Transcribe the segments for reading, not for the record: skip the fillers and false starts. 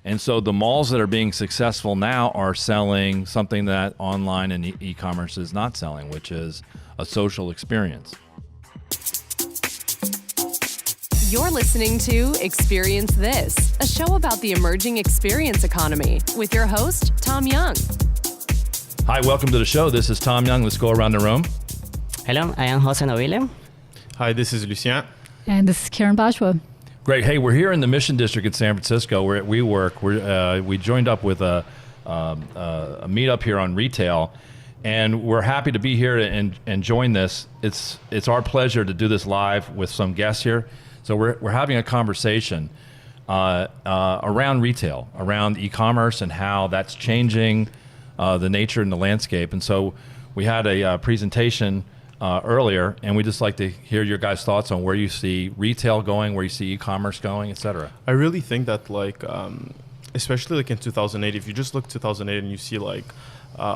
And so the malls that are being successful now are selling something that online and e-commerce is not selling, which is a social experience. You're listening to Experience This, a show about the emerging experience economy with your host, Tom Young. Hi, welcome to the show. This is Tom Young. Let's go around the room. Hello, I am Jose Novile. Hi, this is Lucien. And this is Karen Bashwa. Great. Hey, we're here in the Mission District in San Francisco where we work. We joined up with a meetup here on retail, and we're happy to be here and join this. It's our pleasure to do this live with some guests here. So we're having a conversation around retail, around e-commerce and how that's changing the nature and the landscape. And so we had a presentation earlier, and we just like to hear your guys' thoughts on where you see retail going, where you see e-commerce going, et cetera. I really think that especially in 2008, if you just look 2008 and you see what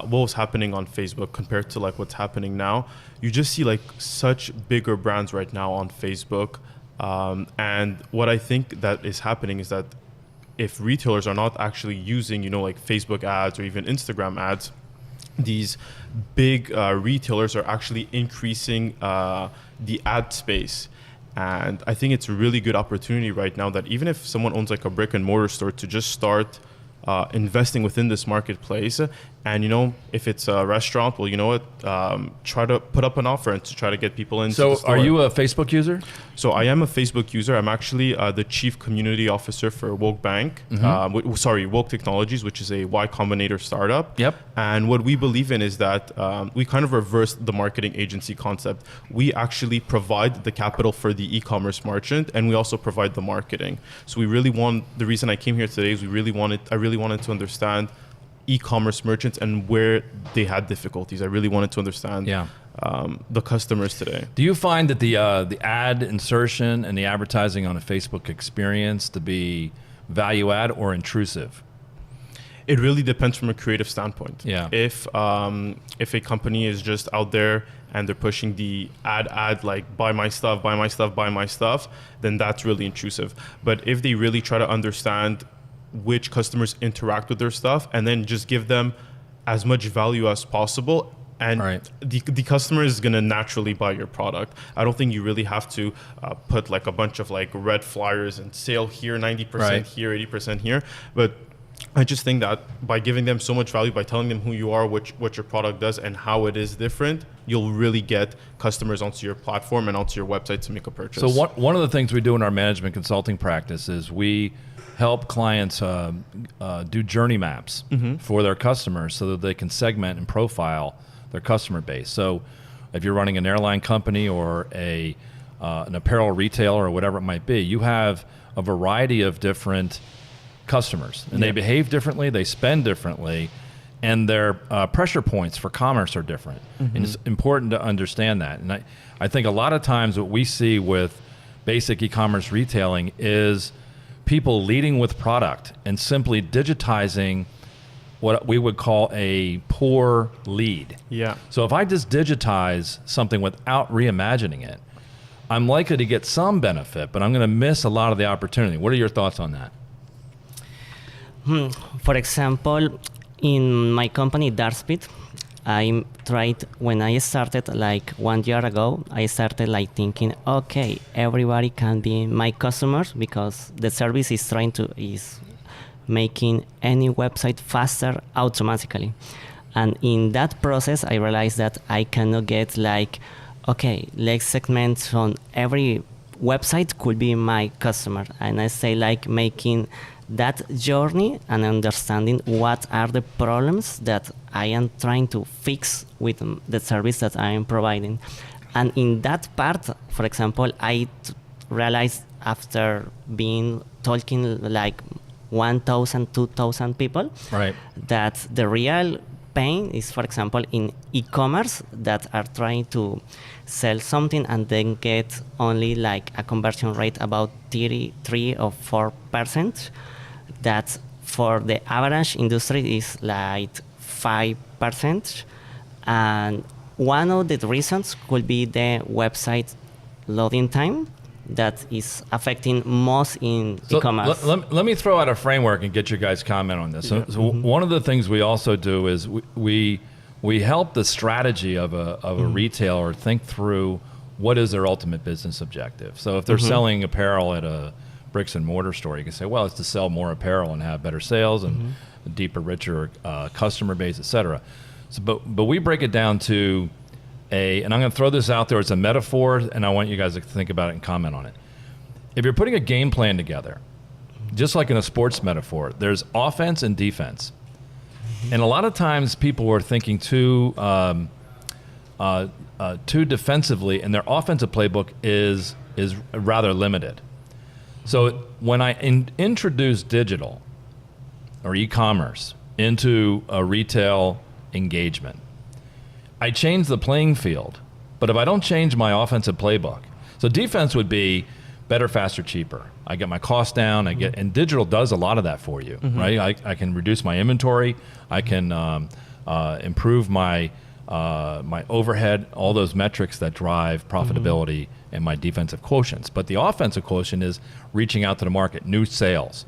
was happening on Facebook compared to what's happening now, you just see such bigger brands right now on Facebook. And what I think that is happening is that if retailers are not actually using, Facebook ads or even Instagram ads, these big retailers are actually increasing the ad space. And I think it's a really good opportunity right now that even if someone owns a brick and mortar store, to just start investing within this marketplace. And, if it's a restaurant, well, you know what, try to put up an offer and to try to get people into the store. So are you a Facebook user? So I am a Facebook user. I'm actually the Chief Community Officer for Woke Bank, Woke Technologies, which is a Y Combinator startup. Yep. And what we believe in is that we kind of reversed the marketing agency concept. We actually provide the capital for the e-commerce merchant, and we also provide the marketing. So the reason I came here today is I really wanted to understand e-commerce merchants and where they had difficulties. I really wanted to understand the customers today. Do you find that the ad insertion and the advertising on a Facebook experience to be value add or intrusive? It really depends from a creative standpoint. Yeah. If a company is just out there and they're pushing the ad like buy my stuff, then that's really intrusive. But if they really try to understand which customers interact with their stuff and then just give them as much value as possible, and the customer is going to naturally buy your product. I don't think you really have to put a bunch of red flyers and sale here 90% here, 80% here. But I just think that by giving them so much value, by telling them who you are, what your product does and how it is different, you'll really get customers onto your platform and onto your website to make a purchase. So one of the things we do in our management consulting practice is we help clients do journey maps for their customers so that they can segment and profile their customer base. So if you're running an airline company or an apparel retailer or whatever it might be, you have a variety of different customers, and they behave differently, they spend differently, and their pressure points for commerce are different. And it's important to understand that. And I think a lot of times what we see with basic e-commerce retailing is people leading with product and simply digitizing what we would call a poor lead. Yeah. So if I just digitize something without reimagining it, I'm likely to get some benefit, but I'm going to miss a lot of the opportunity. What are your thoughts on that? For example, in my company, Dartspeed, I tried, when I started 1 year ago, I started thinking, okay, everybody can be my customers because the service is making any website faster automatically. And in that process, I realized that I cannot get okay, let's segment on every website could be my customer. And I say making that journey and understanding what are the problems that I am trying to fix with the service that I am providing. And in that part, for example, I realized after talking 1,000, 2,000 people, that the real pain is, for example, in e-commerce that are trying to sell something and then get only a conversion rate about 3 or 4%. That for the average industry is 5%. And one of the reasons could be the website loading time, that is affecting most in So e-commerce. let me throw out a framework and get your guys' comment on this. So one of the things we also do is we help the strategy of a retailer think through what is their ultimate business objective. So if they're selling apparel at a bricks and mortar store, you can say, well, it's to sell more apparel and have better sales and a deeper, richer customer base, et cetera. So, but we break it down to and I'm going to throw this out there. It's a metaphor, and I want you guys to think about it and comment on it. If you're putting a game plan together, just like in a sports metaphor, there's offense and defense. And a lot of times people are thinking too defensively, and their offensive playbook is rather limited. So when I introduce digital or e-commerce into a retail engagement, I change the playing field. But if I don't change my offensive playbook, so defense would be better, faster, cheaper. I get my cost down. And digital does a lot of that for you, right? I can reduce my inventory. I can improve my overhead, all those metrics that drive profitability and my defensive quotients. But the offensive quotient is reaching out to the market, new sales.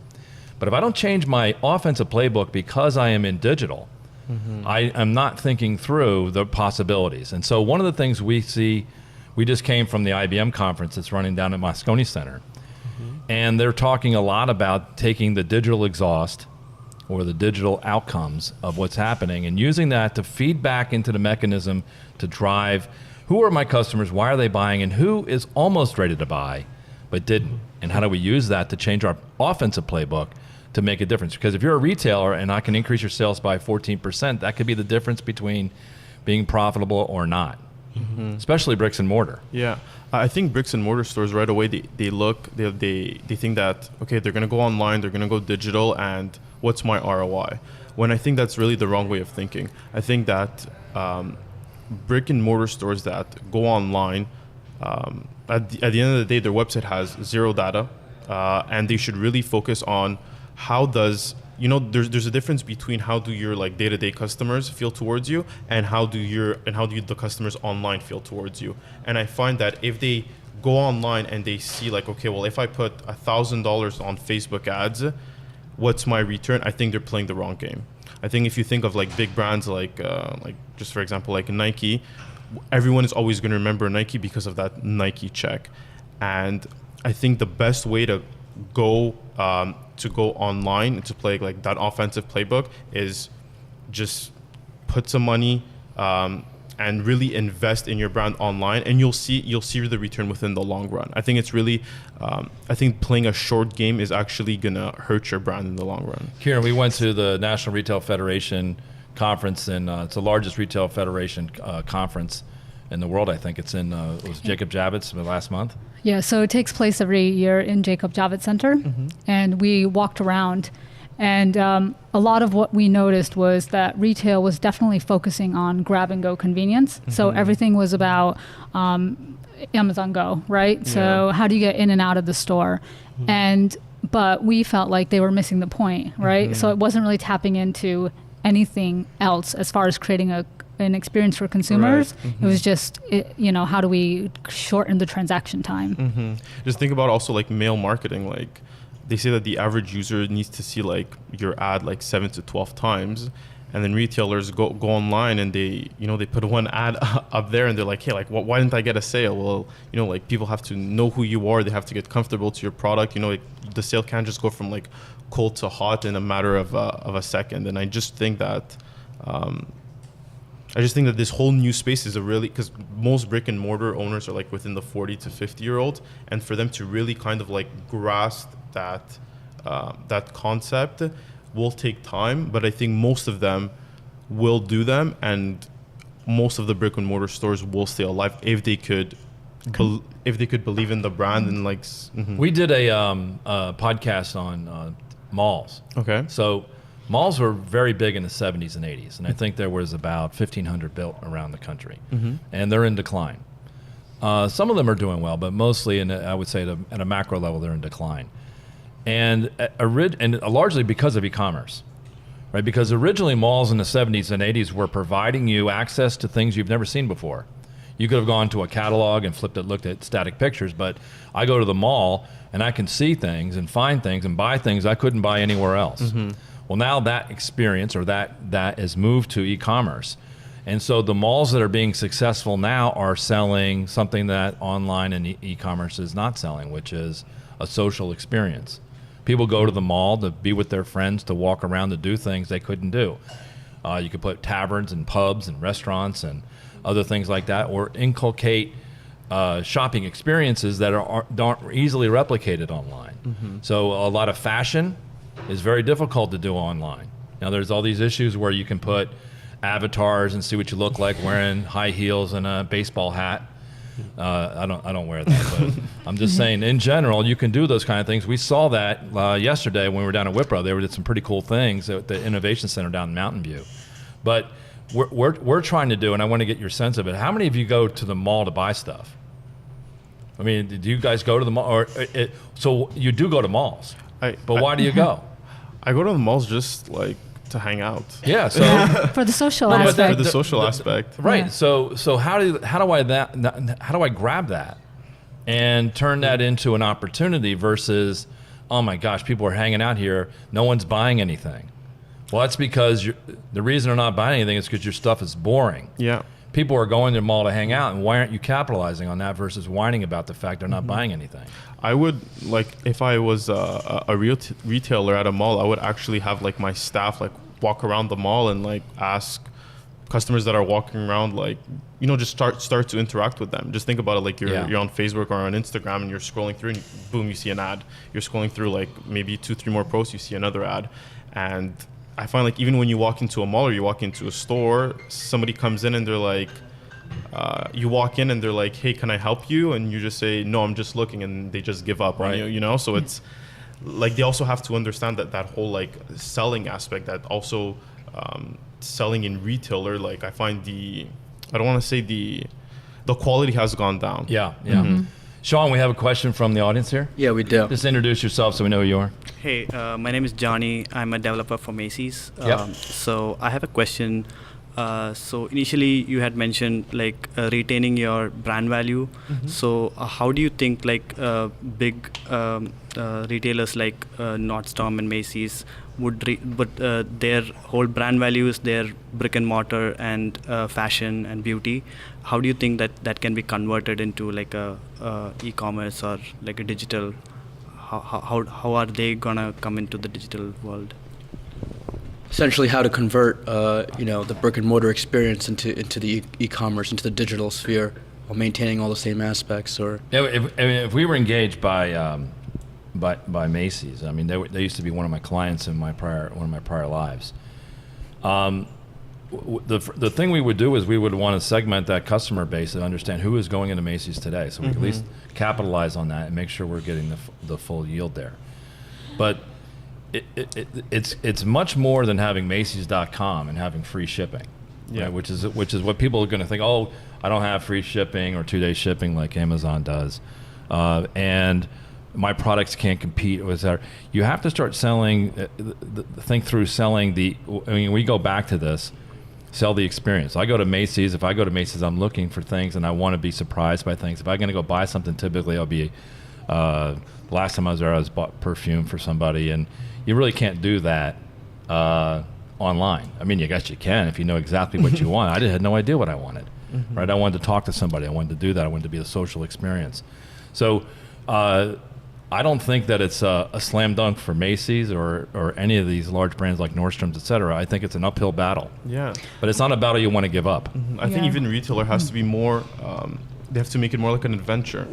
But if I don't change my offensive playbook because I am in digital, I am not thinking through the possibilities. And so one of the things we see, we just came from the IBM conference that's running down at Moscone Center. And they're talking a lot about taking the digital exhaust or the digital outcomes of what's happening and using that to feed back into the mechanism to drive who are my customers, why are they buying, and who is almost ready to buy but didn't. And how do we use that to change our offensive playbook to make a difference? Because if you're a retailer and I can increase your sales by 14%, that could be the difference between being profitable or not, especially bricks and mortar. Yeah, I think bricks and mortar stores right away, they think that, okay, they're going to go online, they're going to go digital, and what's my ROI? When I think that's really the wrong way of thinking. I think that brick and mortar stores that go online, at the end of the day, their website has zero data, and they should really focus on how does, there's a difference between how do your like day-to-day customers feel towards you and how do the customers online feel towards you. And I find that if they go online and they see like, okay, well, if I put $1,000 on Facebook ads, what's my return? I think they're playing the wrong game. I think if you think of like big brands like just for example, like Nike, everyone is always going to remember Nike because of that Nike check. And I think the best way to go online and to play like that offensive playbook is just put some money and really invest in your brand online, and you'll see the return within the long run. I think it's really I think playing a short game is actually gonna hurt your brand in the long run. Kiran, we went to the National Retail Federation conference, and it's the largest retail federation conference in the world. I think it's in it was Jacob Javits last month. Yeah, so it takes place every year in Jacob Javits Center, and we walked around, and a lot of what we noticed was that retail was definitely focusing on grab-and-go convenience. So everything was about Amazon Go, right? Yeah. So how do you get in and out of the store? But we felt like they were missing the point, right? So it wasn't really tapping into anything else as far as creating an experience for consumers. Right. It was just, how do we shorten the transaction time? Just think about also like mail marketing. Like they say that the average user needs to see like your ad like 7 to 12 times, and then retailers go online and they put one ad up there and they're like, hey, like why didn't I get a sale? Well, like people have to know who you are. They have to get comfortable to your product. Like the sale can't just go from like cold to hot in a matter of a second. And I just think that this whole new space is because most brick and mortar owners are like within the 40 to 50 year old, and for them to really kind of like grasp that concept will take time, but I think most of them will do them, and most of the brick and mortar stores will stay alive if they could believe in the brand. And like We did a podcast on malls. Okay. So malls were very big in the 70s and 80s, and I think there was about 1,500 built around the country, and they're in decline. Some of them are doing well, but mostly, I would say at a macro level, they're in decline. And largely because of e-commerce, right? Because originally malls in the 70s and 80s were providing you access to things you've never seen before. You could have gone to a catalog and looked at static pictures, but I go to the mall and I can see things and find things and buy things I couldn't buy anywhere else. Mm-hmm. Well, now that experience or that has moved to e-commerce. And so the malls that are being successful now are selling something that online and e-commerce is not selling, which is a social experience. People go to the mall to be with their friends, to walk around, to do things they couldn't do. You could put taverns and pubs and restaurants and other things like that, or inculcate shopping experiences that aren't easily replicated online. Mm-hmm. So a lot of fashion is very difficult to do online. Now there's all these issues where you can put avatars and see what you look like wearing high heels and a baseball hat. I don't wear that, but I'm just saying in general you can do those kind of things. We saw that yesterday when we were down at Wipro. They did some pretty cool things at the Innovation Center down in Mountain View. But we're trying to do, and I want to get your sense of it. How many of you go to the mall to buy stuff? I mean, do you guys go to the mall? So you do go to malls, but why do you go? I go to the malls just like to hang out. Yeah, so for the social aspect. For the social aspect, right? Yeah. So how do I grab that and turn that into an opportunity versus, oh my gosh, people are hanging out here, no one's buying anything. Well, that's because the reason they're not buying anything is because your stuff is boring. Yeah. People are going to the mall to hang out, and why aren't you capitalizing on that versus whining about the fact they're not buying anything? I would, like, if I was a real retailer at a mall, I would actually have like my staff like walk around the mall and like ask customers that are walking around, like, you know, just start to interact with them. Just think about it, like you're on Facebook or on Instagram and you're scrolling through and boom, you see an ad. You're scrolling through like maybe 2-3 more posts, you see another ad. And I find like even when you walk into a mall or you walk into a store, somebody comes in and they're like, you walk in and they're like, hey, can I help you? And you just say, no, I'm just looking, and they just give up on you, you know? So it's like they also have to understand that whole like selling aspect, that also selling in retailer, like I find I don't want to say the quality has gone down. Yeah. Mm-hmm. Sean, we have a question from the audience here. Yeah, we do. Just introduce yourself so we know who you are. Hey, my name is Johnny. I'm a developer for Macy's. So I have a question. So initially you had mentioned like retaining your brand value. Mm-hmm. So how do you think like big retailers like Nordstrom and Macy's would their whole brand value is their brick and mortar and fashion and beauty. How do you think that can be converted into like a e-commerce or like a digital? How are they gonna come into the digital world? Essentially, how to convert the brick and mortar experience into the e-commerce, into the digital sphere, while maintaining all the same aspects. Or if we were engaged by Macy's, I mean they used to be one of my clients in one of my prior lives. The thing we would do is we would want to segment that customer base and understand who is going into Macy's today, so we can at least capitalize on that and make sure we're getting the full yield there. But it's much more than having Macy's.com and having free shipping, right? Which is what people are going to think. Oh, I don't have free shipping or 2-day shipping like Amazon does, and my products can't compete with that. You have to start selling. Think through selling the. I mean, we go back to this. Sell the experience. I go to Macy's. If I go to Macy's, I'm looking for things and I want to be surprised by things. If I'm going to go buy something, typically I'll be. Last time I was there, I bought perfume for somebody, and you really can't do that online. I mean, I guess you can if you know exactly what you want. I had no idea what I wanted. Right? I wanted to talk to somebody. I wanted to do that. I wanted to be a social experience. So I don't think that it's a slam dunk for Macy's or any of these large brands like Nordstrom's, et cetera. I think it's an uphill battle. Yeah. But it's not a battle you want to give up. I think even retailer has to be more, they have to make it more like an adventure.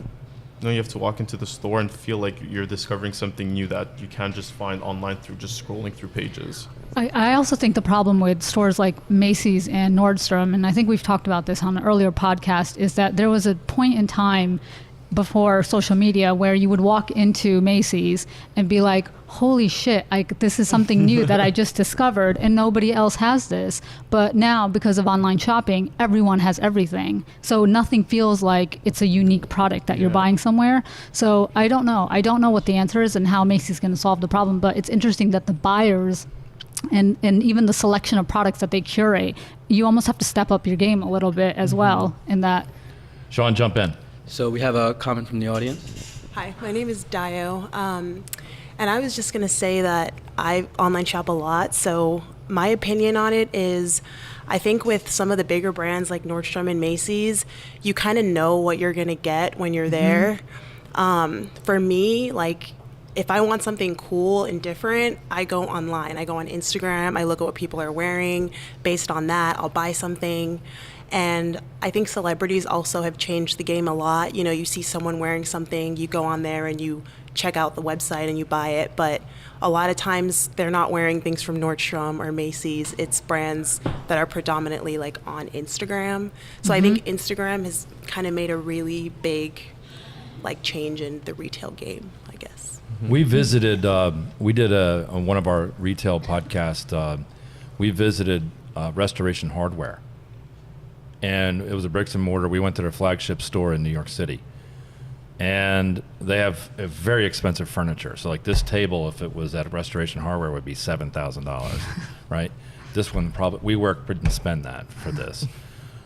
You know, you have to walk into the store and feel like you're discovering something new that you can't just find online through just scrolling through pages. I also think the problem with stores like Macy's and Nordstrom, and I think we've talked about this on an earlier podcast, is that there was a point in time before social media where you would walk into Macy's and be like, holy shit, this is something new that I just discovered and nobody else has this. But now, because of online shopping, everyone has everything. So nothing feels like it's a unique product that you're buying somewhere. So I don't know. I don't know what the answer is and how Macy's going to solve the problem, but it's interesting that the buyers and even the selection of products that they curate, you almost have to step up your game a little bit as well in that. Sean, jump in. So we have a comment from the audience. Hi, my name is Dio, and I was just going to say that I online shop a lot, so my opinion on it is I think with some of the bigger brands like Nordstrom and Macy's, you kind of know what you're going to get when you're there. For me, like, if I want something cool and different, I go online. I go on Instagram, I look at what people are wearing. Based on that, I'll buy something. And I think celebrities also have changed the game a lot. You know, you see someone wearing something, you go on there and you check out the website and you buy it. But a lot of times they're not wearing things from Nordstrom or Macy's. It's brands that are predominantly like on Instagram. So I think Instagram has kind of made a really big like change in the retail game, I guess. We visited, we did on one of our retail podcasts, we visited Restoration Hardware. And it was a bricks and mortar. We went to their flagship store in New York City. And they have a very expensive furniture. So like this table, if it was at Restoration Hardware, would be $7,000, right? This one probably, we didn't spend that for this.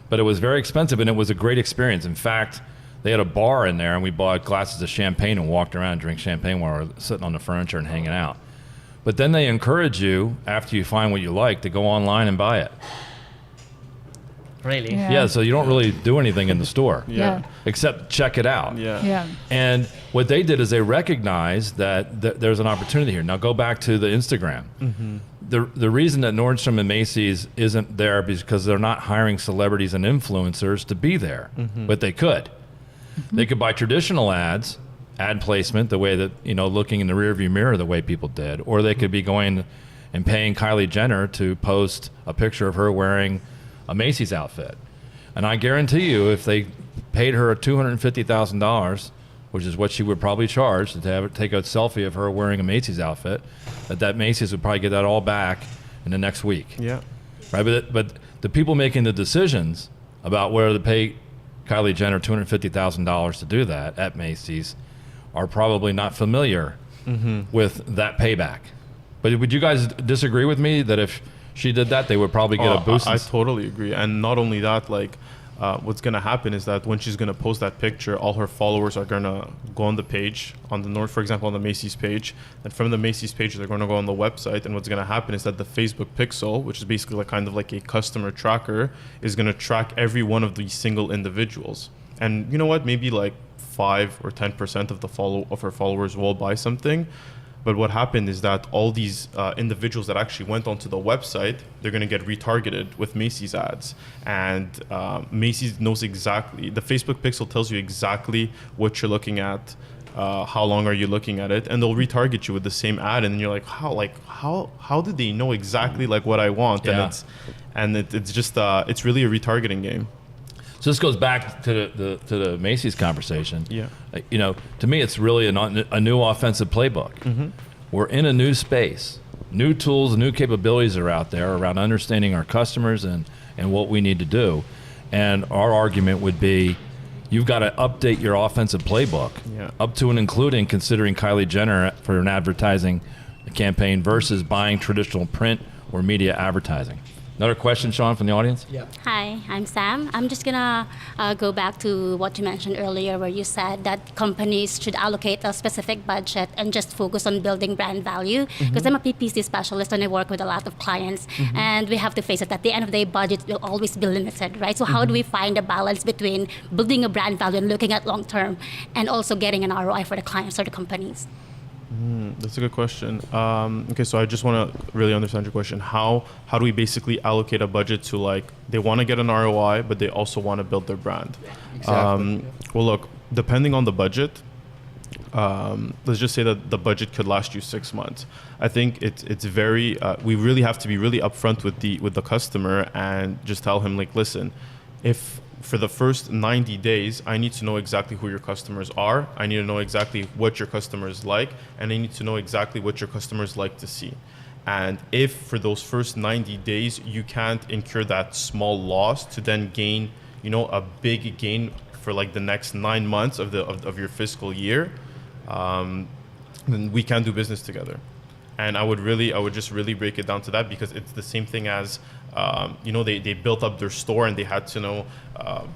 But it was very expensive and it was a great experience. In fact, they had a bar in there and we bought glasses of champagne and walked around and drank champagne while we were sitting on the furniture and hanging out. But then they encourage you, after you find what you like, to go online and buy it. Really? Yeah, so you don't really do anything in the store. Yeah. Except check it out. Yeah. And what they did is they recognized that there's an opportunity here. Now go back to the Instagram. The reason that Nordstrom and Macy's isn't there is because they're not hiring celebrities and influencers to be there, but they could. They could buy traditional ads, ad placement, the way that, you know, looking in the rearview mirror the way people did, or they could be going and paying Kylie Jenner to post a picture of her wearing a Macy's outfit. And I guarantee you, if they paid her $250,000, which is what she would probably charge to take a selfie of her wearing a Macy's outfit, that Macy's would probably get that all back in the next week. Yeah. Right. But the people making the decisions about whether to pay Kylie Jenner $250,000 to do that at Macy's are probably not familiar with that payback. But would you guys disagree with me that if she did that, they would probably get a boost? I totally agree. And not only that, like, what's going to happen is that when she's going to post that picture, all her followers are going to go on the page, for example, on the Macy's page. And from the Macy's page, they're going to go on the website. And what's going to happen is that the Facebook pixel, which is basically like kind of like a customer tracker, is going to track every one of these single individuals. And you know what? Maybe like 5 or 10% of her followers will buy something. But what happened is that all these individuals that actually went onto the website, they're going to get retargeted with Macy's ads. And Macy's knows exactly, the Facebook pixel tells you exactly what you're looking at, how long are you looking at it, and they'll retarget you with the same ad. And then you're like, how did they know exactly like what I want? Yeah. And it's just, it's really a retargeting game. So this goes back to the Macy's conversation. Yeah. You know, to me, it's really a new offensive playbook. We're in a new space. New tools, new capabilities are out there around understanding our customers and what we need to do. And our argument would be, you've got to update your offensive playbook up to and including considering Kylie Jenner for an advertising campaign versus buying traditional print or media advertising. Another question, Sean, from the audience? Yeah. Hi, I'm Sam. I'm just gonna go back to what you mentioned earlier where you said that companies should allocate a specific budget and just focus on building brand value. Because I'm a PPC specialist and I work with a lot of clients and we have to face it, at the end of the day, budget will always be limited, right? So how do we find a balance between building a brand value and looking at long term and also getting an ROI for the clients or the companies? That's a good question. Okay, so I just want to really understand your question. How do we basically allocate a budget to, like, they want to get an ROI, but they also want to build their brand? Exactly. Well, look, depending on the budget, let's just say that the budget could last you 6 months. I think it's very we really have to be really upfront with the customer and just tell him, like, listen, if for the first 90 days, I need to know exactly who your customers are. I need to know exactly what your customers like, and I need to know exactly what your customers like to see. And if for those first 90 days, you can't incur that small loss to then gain, you know, a big gain for like the next 9 months of your fiscal year, then we can't do business together. And I would just really break it down to that, because it's the same thing as, they built up their store and they had to,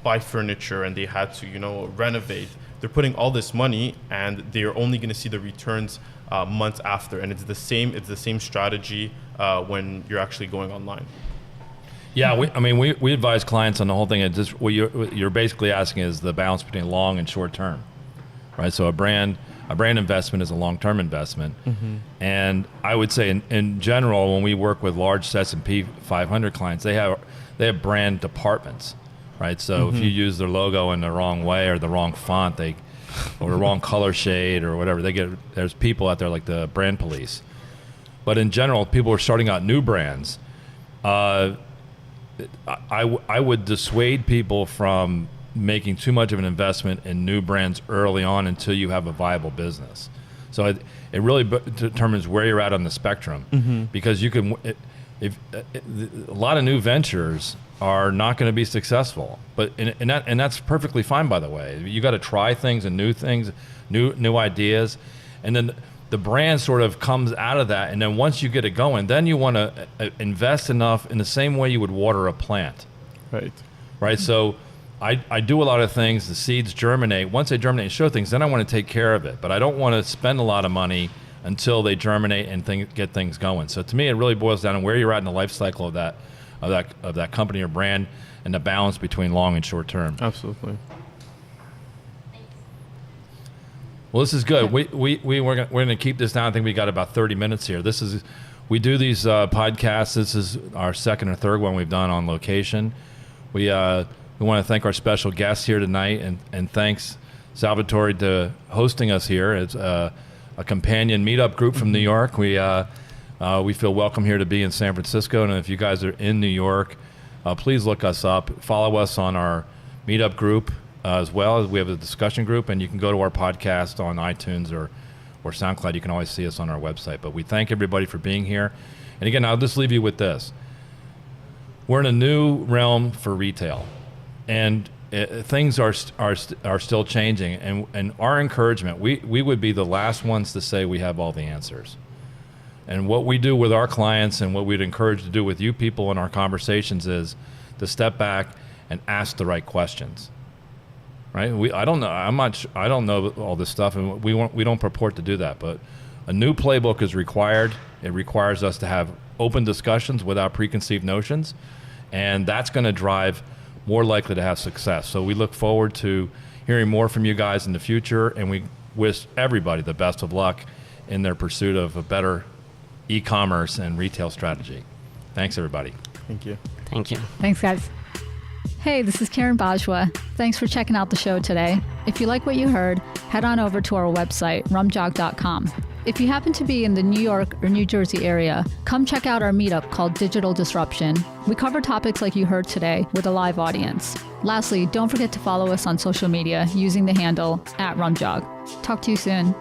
buy furniture, and they had to, renovate. They're putting all this money, and they're only going to see the returns months after. And it's the same strategy when you're actually going online. Yeah, we advise clients on the whole thing. And just what you're basically asking is the balance between long and short term, right? So a brand investment is a long-term investment. And I would say in general, when we work with large S&P 500 clients, they have brand departments, right? So if you use their logo in the wrong way or the wrong font, or the wrong color shade or whatever, there's people out there like the brand police. But in general, people are starting out new brands. I would dissuade people from making too much of an investment in new brands early on until you have a viable business. So it really determines where you're at on the spectrum, because you can, a lot of new ventures are not going to be successful, and that's perfectly fine, by the way. You got to try things, new ideas, and then the brand sort of comes out of that. And then once you get it going, then you want to invest enough in the same way you would water a plant. Right. So I do a lot of things. The seeds germinate. Once they germinate and show things, then I want to take care of it. But I don't want to spend a lot of money until they germinate and get things going. So to me, it really boils down to where you're at in the life cycle of that company or brand, and the balance between long and short term. Absolutely. Well, this is good. We're going to keep this down. I think we got about 30 minutes here. We do these podcasts. This is our second or third one we've done on location. We want to thank our special guests here tonight, and thanks Salvatore to hosting us here. It's a companion meetup group from New York. We feel welcome here to be in San Francisco, and if you guys are in New York, please look us up. Follow us on our meetup group as well. As we have a discussion group, and you can go to our podcast on iTunes or SoundCloud. You can always see us on our website. But we thank everybody for being here. And again, I'll just leave you with this. We're in a new realm for retail, and things are still changing. And our encouragement, we would be the last ones to say we have all the answers. And what we do with our clients, and what we'd encourage to do with you people in our conversations, is to step back and ask the right questions. Right? I don't know. I don't know all this stuff, and we don't purport to do that. But a new playbook is required. It requires us to have open discussions without preconceived notions, and that's going to drive more likely to have success. So we look forward to hearing more from you guys in the future, and we wish everybody the best of luck in their pursuit of a better e-commerce and retail strategy. Thanks, everybody. Thank you. Thank you. Thanks, guys. Hey, this is Kiran Bajwa. Thanks for checking out the show today. If you like what you heard, head on over to our website, rumjog.com. If you happen to be in the New York or New Jersey area, come check out our meetup called Digital Disruption. We cover topics like you heard today with a live audience. Lastly, don't forget to follow us on social media using the handle @Rumjog. Talk to you soon.